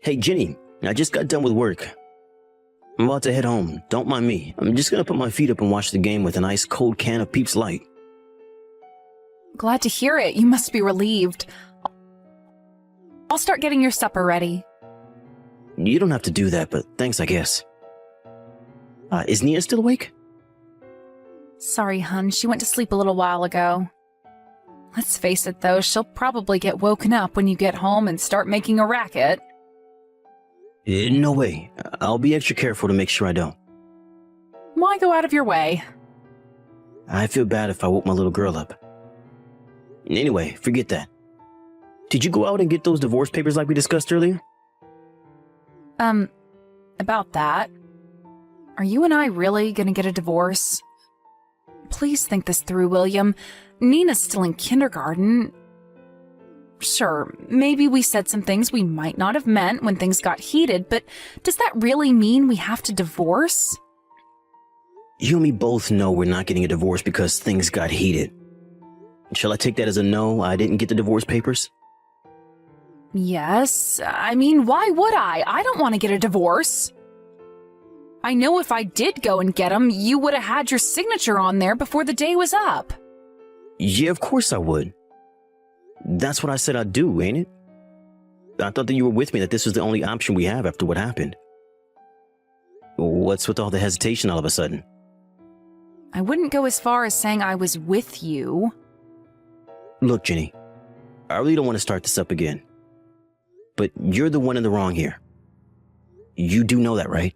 Hey, Jenny, I just got done with work. I'm about to head home. Don't mind me. I'm just gonna put my feet up and watch the game with an ice cold can of Peeps Light. Glad to hear it. You must be relieved. I'll start getting your supper ready. You don't have to do that, but thanks, I guess. Is Nia still awake? Sorry, hun. She went to sleep a little while ago. Let's face it, though, she'll probably get woken up when you get home and start making a racket. No way. I'll be extra careful to make sure I don't. Why go out of your way? I feel bad if I woke my little girl up. Anyway, forget that. Did you go out and get those divorce papers like we discussed earlier? About that. Are you and I really gonna get a divorce? Please think this through, William. Nina's still in kindergarten. Sure, maybe we said some things we might not have meant when things got heated, but does that really mean we have to divorce? You and me both know we're not getting a divorce because things got heated. Shall I take that as a no, I didn't get the divorce papers? Yes. I mean, why would I? I don't want to get a divorce. I know if I did go and get them, you would have had your signature on there before the day was up. Yeah, of course I would. That's what I said I'd do, ain't it? I thought that you were with me, that this was the only option we have after what happened. What's with all the hesitation all of a sudden? I wouldn't go as far as saying I was with you. Look, Jenny, I really don't want to start this up again. But you're the one in the wrong here. You do know that, right?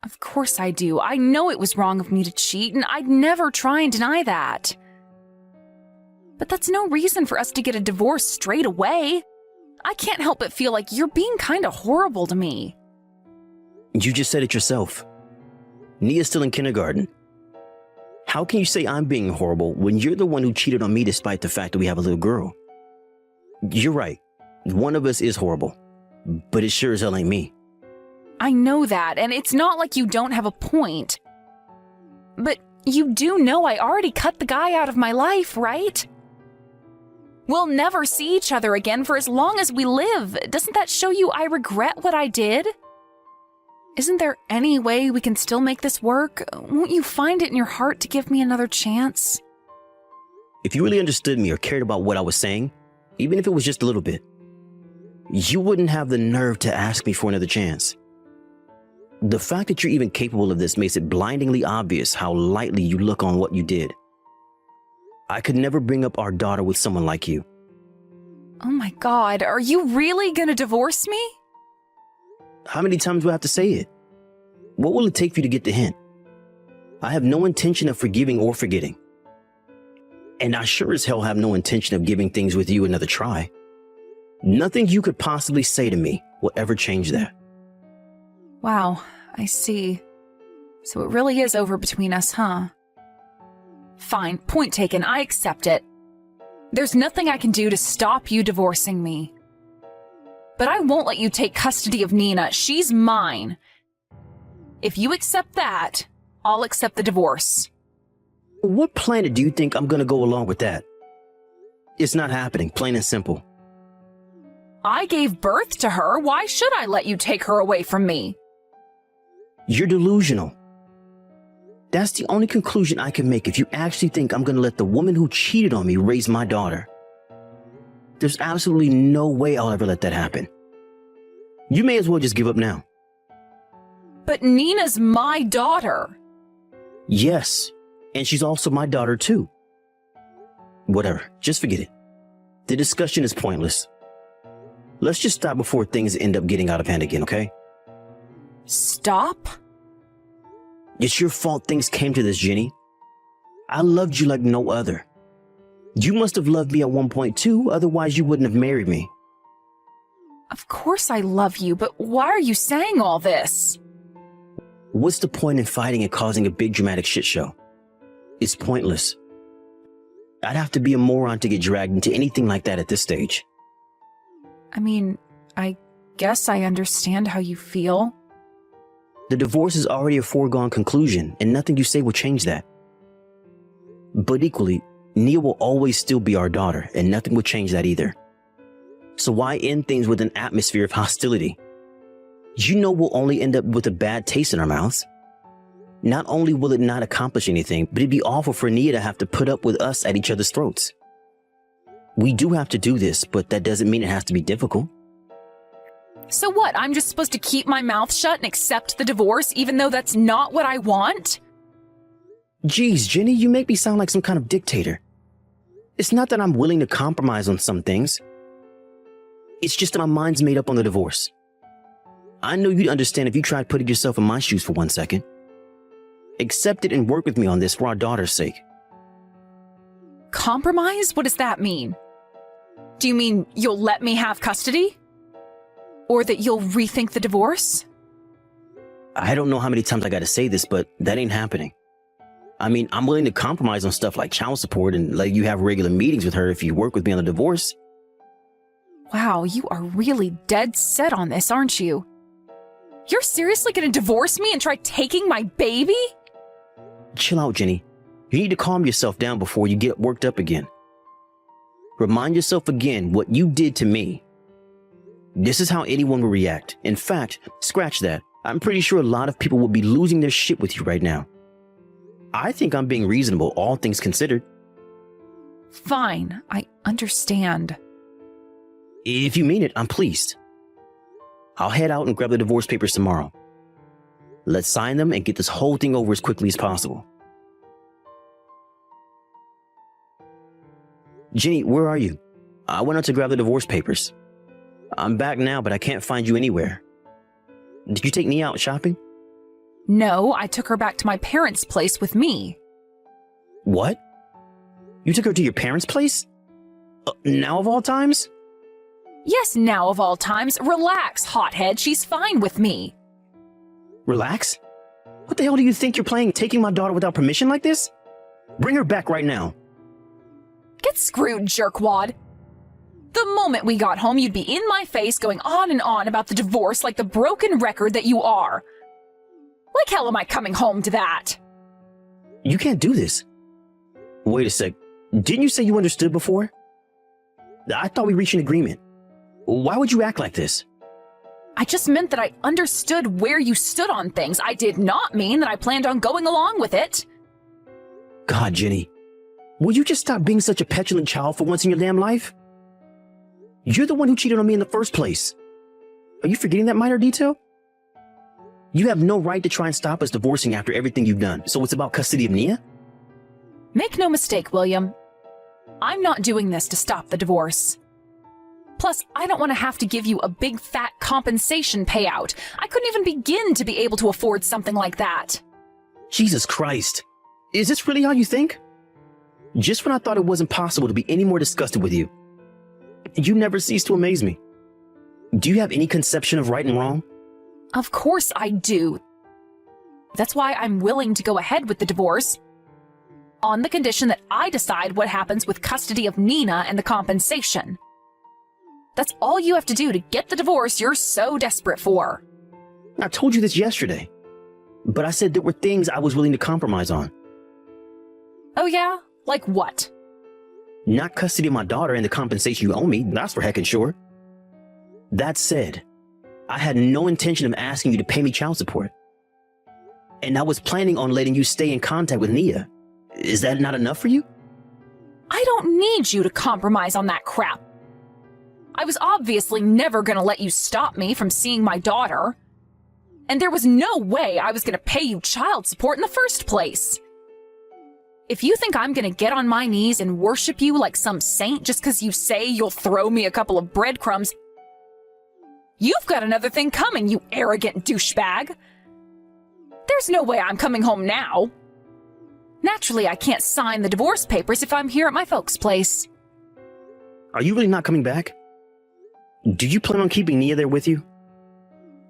Of course I do. I know it was wrong of me to cheat, and I'd never try and deny that. But that's no reason for us to get a divorce straight away. I can't help but feel like you're being kind of horrible to me. You just said it yourself. Nia's still in kindergarten. How can you say I'm being horrible when you're the one who cheated on me despite the fact that we have a little girl? You're right. One of us is horrible. But it sure as hell ain't me. I know that, and it's not like you don't have a point. But you do know I already cut the guy out of my life, right? We'll never see each other again for as long as we live. Doesn't that show you I regret what I did? Isn't there any way we can still make this work? Won't you find it in your heart to give me another chance? If you really understood me or cared about what I was saying, even if it was just a little bit, you wouldn't have the nerve to ask me for another chance. The fact that you're even capable of this makes it blindingly obvious how lightly you look on what you did. I could never bring up our daughter with someone like you. Oh my God, are you really gonna divorce me? How many times do I have to say it? What will it take for you to get the hint? I have no intention of forgiving or forgetting. And I sure as hell have no intention of giving things with you another try. Nothing you could possibly say to me will ever change that. Wow, I see. So it really is over between us, huh? Fine, point taken, I accept it. There's nothing I can do to stop you divorcing me. But I won't let you take custody of Nina. She's mine. If you accept that, I'll accept the divorce. What planet do you think I'm gonna go along with that? It's not happening, plain and simple. I gave birth to her. Why should I let you take her away from me? You're delusional. That's the only conclusion I can make if you actually think I'm gonna let the woman who cheated on me raise my daughter. There's absolutely no way I'll ever let that happen. You may as well just give up now. But Nina's my daughter. Yes, and she's also my daughter too. Whatever, just forget it. The discussion is pointless. Let's just stop before things end up getting out of hand again, okay? Stop? It's your fault things came to this, Jenny. I loved you like no other. You must have loved me at one point too, otherwise you wouldn't have married me. Of course I love you, but why are you saying all this? What's the point in fighting and causing a big dramatic shit show? It's pointless. I'd have to be a moron to get dragged into anything like that at this stage. I mean, I guess I understand how you feel. The divorce is already a foregone conclusion, and nothing you say will change that. But equally, Nia will always still be our daughter, and nothing will change that either. So why end things with an atmosphere of hostility? You know we'll only end up with a bad taste in our mouths. Not only will it not accomplish anything, but it'd be awful for Nia to have to put up with us at each other's throats. We do have to do this, but that doesn't mean it has to be difficult. So what, I'm just supposed to keep my mouth shut and accept the divorce even though that's not what I want? Geez, Jenny, you make me sound like some kind of dictator. It's not that I'm willing to compromise on some things. It's just that my mind's made up on the divorce. I know you'd understand if you tried putting yourself in my shoes for 1 second. Accept it and work with me on this for our daughter's sake. Compromise? What does that mean? Do you mean you'll let me have custody? Or that you'll rethink the divorce? I don't know how many times I gotta say this, but that ain't happening. I mean, I'm willing to compromise on stuff like child support and let you have regular meetings with her if you work with me on the divorce. Wow, you are really dead set on this, aren't you? You're seriously gonna divorce me and try taking my baby? Chill out, Jenny. You need to calm yourself down before you get worked up again. Remind yourself again what you did to me. This is how anyone will react. In fact, scratch that. I'm pretty sure a lot of people will be losing their shit with you right now. I think I'm being reasonable, all things considered. Fine, I understand. If you mean it, I'm pleased. I'll head out and grab the divorce papers tomorrow. Let's sign them and get this whole thing over as quickly as possible. Jenny, where are you? I went out to grab the divorce papers. I'm back now, but I can't find you anywhere. Did you take Nia out shopping? No, I took her back to my parents' place with me. What? You took her to your parents' place? Now of all times? Yes, now of all times. Relax, hothead. She's fine with me. Relax? What the hell do you think you're playing, taking my daughter without permission like this? Bring her back right now. Get screwed, jerkwad. The moment we got home, you'd be in my face going on and on about the divorce like the broken record that you are. Like hell am I coming home to that? You can't do this. Wait a sec. Didn't you say you understood before? I thought we reached an agreement. Why would you act like this? I just meant that I understood where you stood on things. I did not mean that I planned on going along with it. God, Jenny. Will you just stop being such a petulant child for once in your damn life? You're the one who cheated on me in the first place. Are you forgetting that minor detail? You have no right to try and stop us divorcing after everything you've done. So it's about custody of Nia? Make no mistake, William. I'm not doing this to stop the divorce. Plus, I don't want to have to give you a big fat compensation payout. I couldn't even begin to be able to afford something like that. Jesus Christ. Is this really how you think? Just when I thought it wasn't possible to be any more disgusted with you, you never cease to amaze me. Do you have any conception of right and wrong? Of course I do. That's why I'm willing to go ahead with the divorce, on the condition that I decide what happens with custody of Nina and the compensation. That's all you have to do to get the divorce you're so desperate for. I told you this yesterday, but I said there were things I was willing to compromise on. Oh yeah? Like what? Not custody of my daughter and the compensation you owe me, that's for heckin' sure. That said, I had no intention of asking you to pay me child support. And I was planning on letting you stay in contact with Nia. Is that not enough for you? I don't need you to compromise on that crap. I was obviously never gonna let you stop me from seeing my daughter. And there was no way I was gonna pay you child support in the first place. If you think I'm gonna get on my knees and worship you like some saint just because you say you'll throw me a couple of breadcrumbs, you've got another thing coming, you arrogant douchebag. There's no way I'm coming home now. Naturally, I can't sign the divorce papers if I'm here at my folks' place. Are you really not coming back? Do you plan on keeping Nia there with you?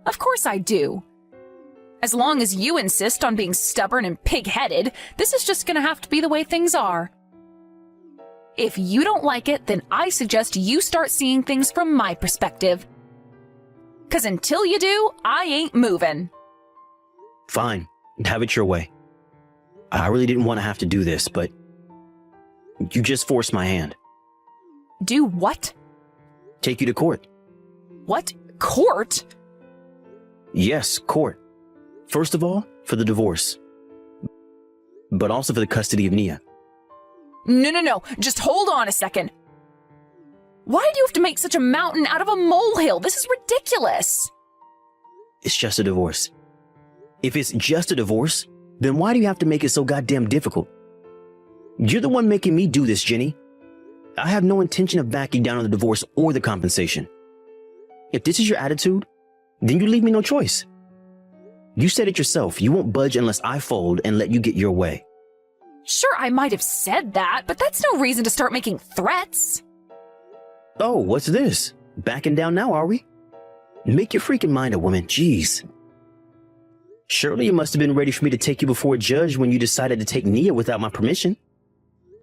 Of course I do. As long as you insist on being stubborn and pig-headed, this is just gonna have to be the way things are. If you don't like it, then I suggest you start seeing things from my perspective. 'Cause until you do, I ain't moving. Fine, have it your way. I really didn't want to have to do this, but you just forced my hand. Do what? take you to court. What? Court? Yes, court. First of all, for the divorce, but also for the custody of Nia. No. Just hold on a second. Why do you have to make such a mountain out of a molehill? This is ridiculous. It's just a divorce. If it's just a divorce, then why do you have to make it so goddamn difficult? You're the one making me do this, Jenny. I have no intention of backing down on the divorce or the compensation. If this is your attitude, then you leave me no choice. You said it yourself. You won't budge unless I fold and let you get your way. Sure, I might have said that, but that's no reason to start making threats. Oh, what's this? Backing down now, are we? Make your freaking mind up, woman. Jeez. Surely you must have been ready for me to take you before a judge when you decided to take Nia without my permission.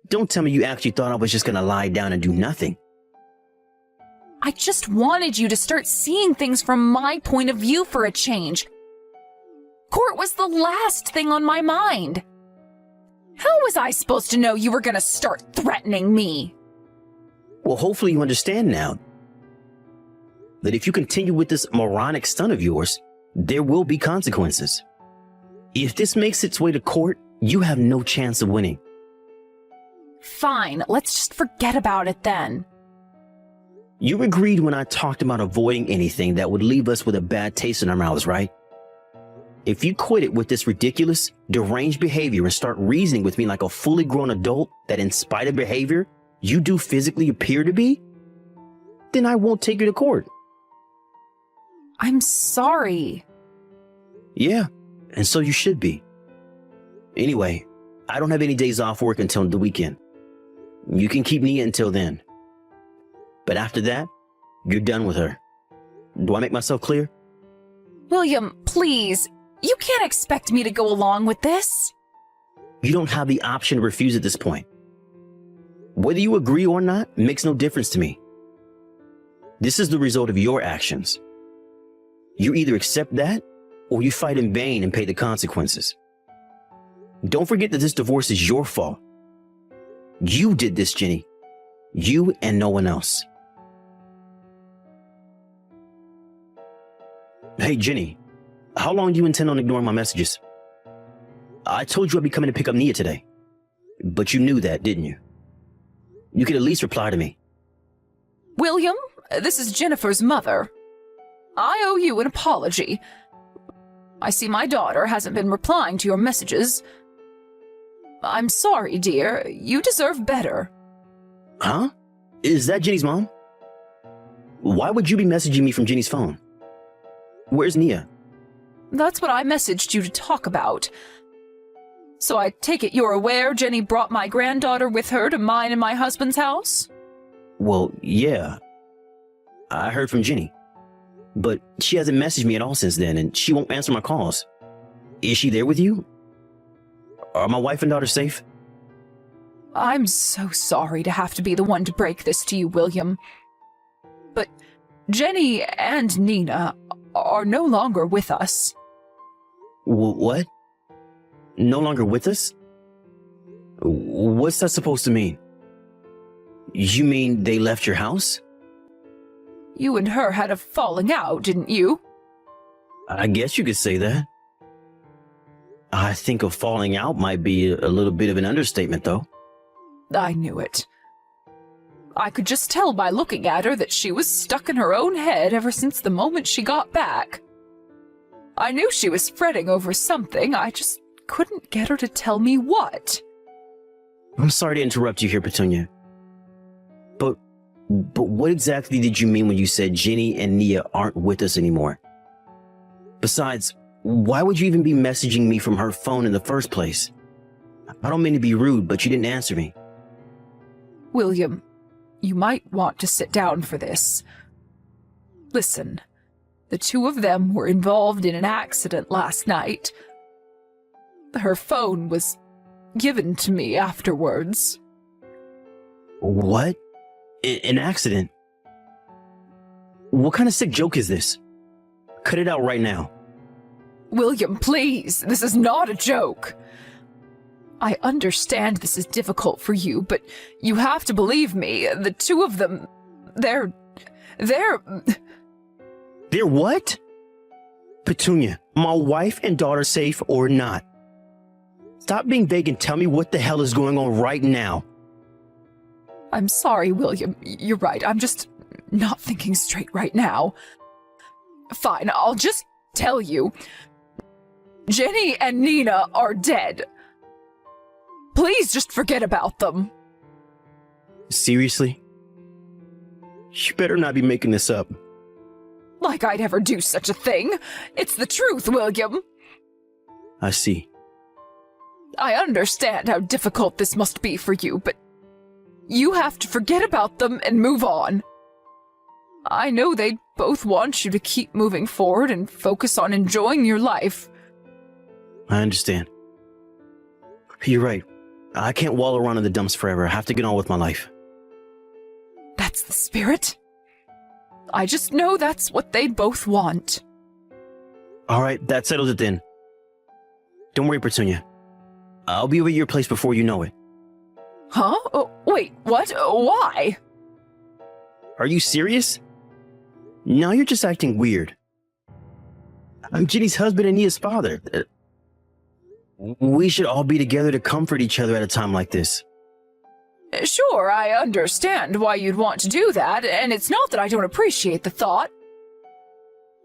Don't tell me you actually thought I was just gonna lie down and do nothing. I just wanted you to start seeing things from my point of view for a change. Court was the last thing on my mind. How was I supposed to know you were gonna start threatening me? Well, hopefully you understand now that if you continue with this moronic stunt of yours, there will be consequences. If this makes its way to court, you have no chance of winning. Fine, let's just forget about it then. You agreed when I talked about avoiding anything that would leave us with a bad taste in our mouths, right? If you quit it with this ridiculous, deranged behavior and start reasoning with me like a fully grown adult that in spite of behavior, you do physically appear to be, then I won't take you to court. I'm sorry. Yeah, and so you should be. Anyway, I don't have any days off work until the weekend. You can keep Nia until then. But after that, you're done with her. Do I make myself clear? William, please. You can't expect me to go along with this. You don't have the option to refuse at this point. Whether you agree or not makes no difference to me. This is the result of your actions. You either accept that or you fight in vain and pay the consequences. Don't forget that this divorce is your fault. You did this, Jenny. You and no one else. Hey, Jenny, how long do you intend on ignoring my messages? I told you I'd be coming to pick up Nia today, but you knew that, didn't you? You could at least reply to me. William, this is Jennifer's mother. I owe you an apology. I see my daughter hasn't been replying to your messages. I'm sorry, dear. You deserve better. Huh? Is that Jenny's mom? Why would you be messaging me from Jenny's phone? Where's Nia? That's what I messaged you to talk about. So I take it you're aware Jenny brought my granddaughter with her to mine and my husband's house? Well, yeah. I heard from Jenny. But she hasn't messaged me at all since then, and she won't answer my calls. Is she there with you? Are my wife and daughter safe? I'm so sorry to have to be the one to break this to you, William. But Jenny and Nina are no longer with us. What? No longer with us? What's that supposed to mean? You mean they left your house? You and her had a falling out, didn't you? I guess you could say that. I think a falling out might be a little bit of an understatement, though. I knew it. I could just tell by looking at her that she was stuck in her own head ever since the moment she got back. I knew she was fretting over something, I just couldn't get her to tell me what. I'm sorry to interrupt you here, Petunia. But what exactly did you mean when you said Jenny and Nia aren't with us anymore? Besides, why would you even be messaging me from her phone in the first place? I don't mean to be rude, but you didn't answer me. William, you might want to sit down for this. Listen, the two of them were involved in an accident last night. Her phone was given to me afterwards. What? An accident? What kind of sick joke is this? Cut it out right now. William, please, this is not a joke. I understand this is difficult for you, but you have to believe me. The two of them, they're They're... They're what? Petunia, my wife and daughter safe or not? Stop being vague and tell me what the hell is going on right now. I'm sorry, William. You're right. I'm just not thinking straight right now. Fine, I'll just tell you. Jenny and Nina are dead. Please just forget about them. Seriously? You better not be making this up. Like I'd ever do such a thing. It's the truth, William. I see. I understand how difficult this must be for you, but you have to forget about them and move on. I know they both want you to keep moving forward and focus on enjoying your life. I understand. You're right. I can't wallow around in the dumps forever. I have to get on with my life. That's the spirit. I just know that's what they both want. All right, that settles it then. Don't worry, Petunia. I'll be over at your place before you know it. Huh? Oh, wait, what? Why? Are you serious? Now you're just acting weird. I'm Jenny's husband and Nia's father. We should all be together to comfort each other at a time like this. Sure, I understand why you'd want to do that, and it's not that I don't appreciate the thought.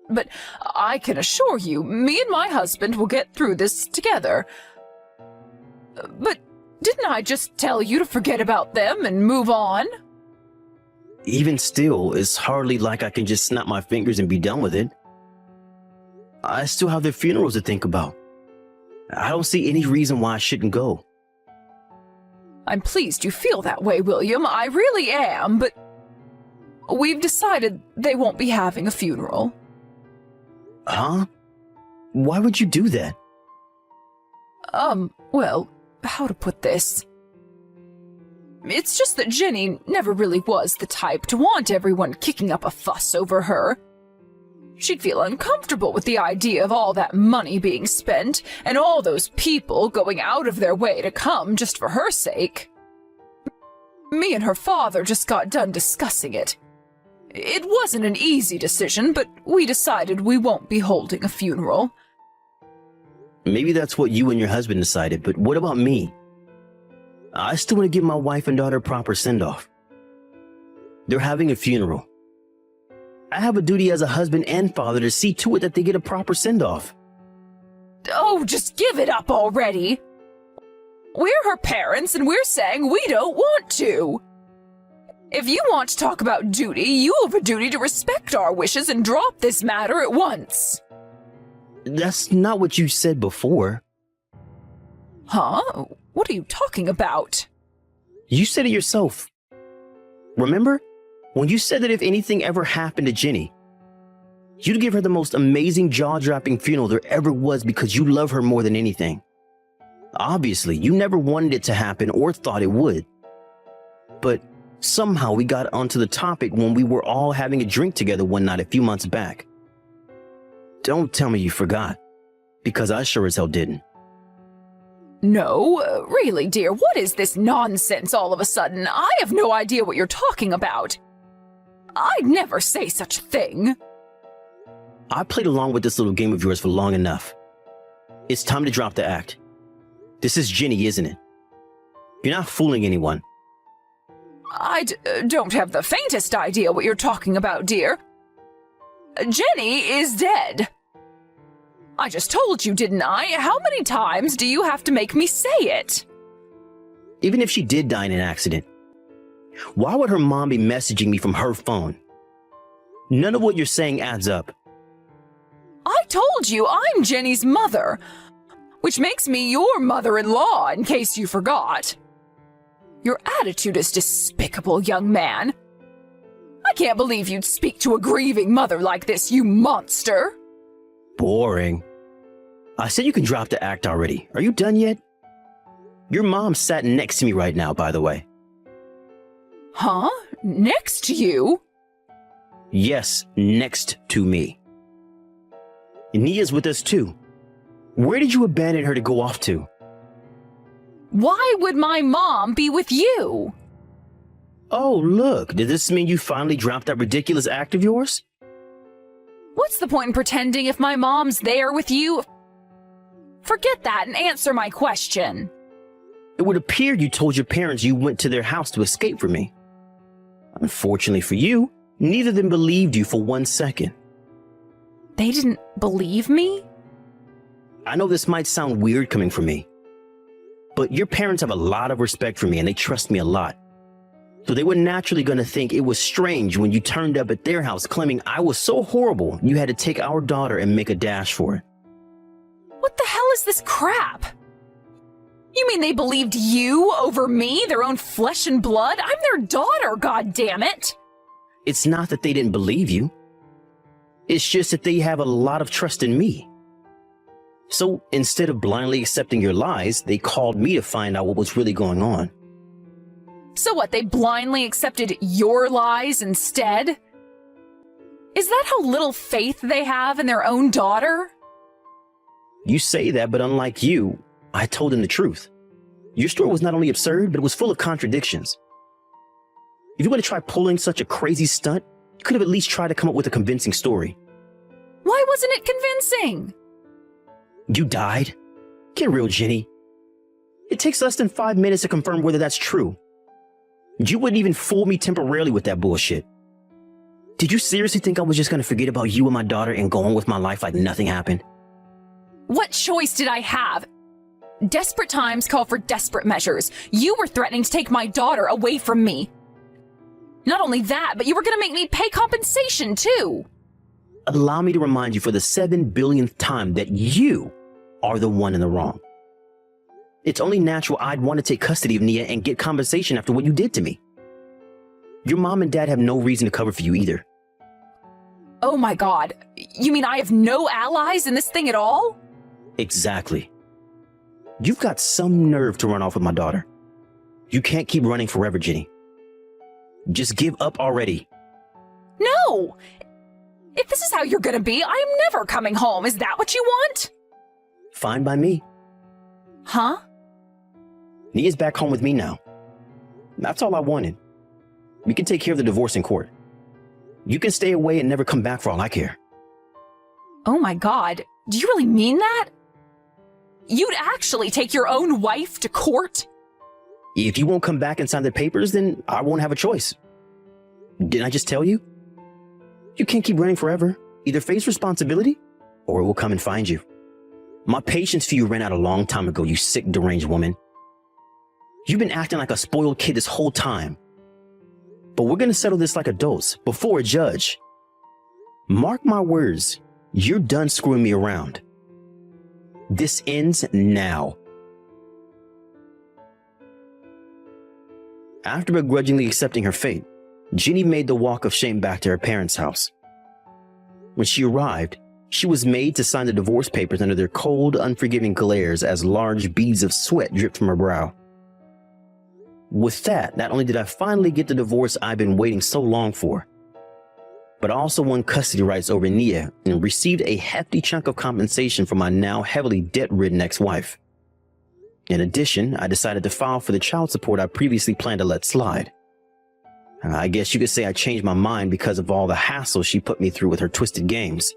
But I can assure you, me and my husband will get through this together. But didn't I just tell you to forget about them and move on? Even still, it's hardly like I can just snap my fingers and be done with it. I still have their funerals to think about. I don't see any reason why I shouldn't go. I'm pleased you feel that way, William. I really am, but we've decided they won't be having a funeral. Huh? Why would you do that? Well, how to put this? It's just that Jenny never really was the type to want everyone kicking up a fuss over her. She'd feel uncomfortable with the idea of all that money being spent and all those people going out of their way to come just for her sake. Me and her father just got done discussing it. It wasn't an easy decision, but we decided we won't be holding a funeral. Maybe that's what you and your husband decided, but what about me? I still want to give my wife and daughter a proper send-off. They're having a funeral. I have a duty as a husband and father to see to it that they get a proper send-off. Oh, just give it up already! We're her parents, and we're saying we don't want to! If you want to talk about duty, you have a duty to respect our wishes and drop this matter at once. That's not what you said before. Huh? What are you talking about? You said it yourself. Remember? When you said that if anything ever happened to Jenny, you'd give her the most amazing jaw-dropping funeral there ever was because you love her more than anything. Obviously, you never wanted it to happen or thought it would. But somehow we got onto the topic when we were all having a drink together one night a few months back. Don't tell me you forgot, because I sure as hell didn't. No, really, dear, what is this nonsense all of a sudden? I have no idea what you're talking about. I'd never say such a thing. I played along with this little game of yours for long enough. It's time to drop the act. This is Jenny, isn't it? You're not fooling anyone. I don't have the faintest idea what you're talking about, dear. Jenny is dead. I just told you, didn't I? How many times do you have to make me say it? Even if she did die in an accident, why would her mom be messaging me from her phone? None of what you're saying adds up. I told you I'm Jenny's mother, which makes me your mother-in-law, in case you forgot. Your attitude is despicable, young man. I can't believe you'd speak to a grieving mother like this, you monster. Boring. I said you can drop the act already. Are you done yet? Your mom sat next to me right now, by the way. Huh? Next to you? Yes, next to me. Nia's with us too. Where did you abandon her to go off to? Why would my mom be with you? Oh, look, did this mean you finally dropped that ridiculous act of yours? What's the point in pretending if my mom's there with you? Forget that and answer my question. It would appear you told your parents you went to their house to escape from me. Unfortunately for you, neither of them believed you for 1 second. They didn't believe me? I know this might sound weird coming from me, but your parents have a lot of respect for me and they trust me a lot. So they were naturally going to think it was strange when you turned up at their house claiming I was so horrible you had to take our daughter and make a dash for it. What the hell is this crap? You mean they believed you over me, their own flesh and blood? I'm their daughter, goddammit! It's not that they didn't believe you. It's just that they have a lot of trust in me. So instead of blindly accepting your lies, they called me to find out what was really going on. So what, they blindly accepted your lies instead? Is that how little faith they have in their own daughter? You say that, but unlike you, I told them the truth. Your story was not only absurd, but it was full of contradictions. If you were to try pulling such a crazy stunt, you could have at least tried to come up with a convincing story. Why wasn't it convincing? You died? Get real, Jenny. It takes less than 5 minutes to confirm whether that's true. You wouldn't even fool me temporarily with that bullshit. Did you seriously think I was just going to forget about you and my daughter and go on with my life like nothing happened? What choice did I have? Desperate times call for desperate measures. You were threatening to take my daughter away from me. Not only that, but you were going to make me pay compensation too. Allow me to remind you for the 7 billionth time that you are the one in the wrong. It's only natural I'd want to take custody of Nia and get compensation after what you did to me. Your mom and dad have no reason to cover for you either. Oh my god. You mean I have no allies in this thing at all? Exactly. You've got some nerve to run off with my daughter. You can't keep running forever, Jenny. Just give up already. No! If this is how you're gonna be, I am never coming home. Is that what you want? Fine by me. Huh? Nia's back home with me now. That's all I wanted. We can take care of the divorce in court. You can stay away and never come back for all I care. Oh my god. Do you really mean that? You'd actually take your own wife to court? If you won't come back and sign the papers, then I won't have a choice. Didn't I just tell you? You can't keep running forever. Either face responsibility, or it will come and find you. My patience for you ran out a long time ago, you sick, deranged woman. You've been acting like a spoiled kid this whole time. But we're gonna settle this like adults, before a judge. Mark my words, you're done screwing me around. This ends now. After begrudgingly accepting her fate, Jenny made the walk of shame back to her parents' house. When she arrived, she was made to sign the divorce papers under their cold, unforgiving glares as large beads of sweat dripped from her brow. With that, not only did I finally get the divorce I've been waiting so long for, but I also won custody rights over Nia and received a hefty chunk of compensation from my now heavily debt-ridden ex-wife. In addition, I decided to file for the child support I previously planned to let slide. I guess you could say I changed my mind because of all the hassle she put me through with her twisted games.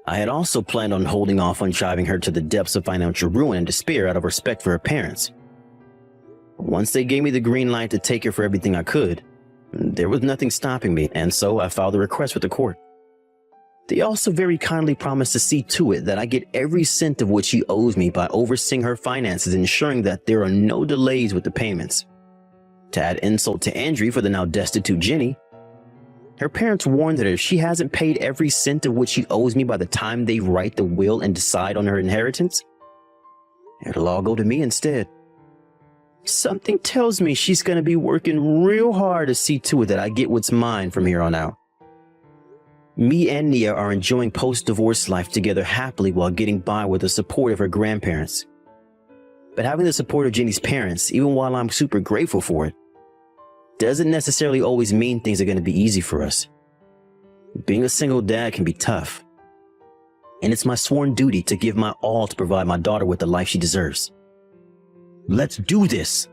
I had also planned on holding off on driving her to the depths of financial ruin and despair out of respect for her parents. Once they gave me the green light to take her for everything I could, there was nothing stopping me, and so I filed a request with the court. They also very kindly promised to see to it that I get every cent of what she owes me by overseeing her finances and ensuring that there are no delays with the payments. To add insult to injury for the now destitute Jenny, her parents warned that if she hasn't paid every cent of what she owes me by the time they write the will and decide on her inheritance, it'll all go to me instead. Something tells me she's going to be working real hard to see to it that I get what's mine from here on out. Me and Nia are enjoying post-divorce life together happily while getting by with the support of her grandparents. But having the support of Jenny's parents, even while I'm super grateful for it, doesn't necessarily always mean things are going to be easy for us. Being a single dad can be tough, and it's my sworn duty to give my all to provide my daughter with the life she deserves. Let's do this!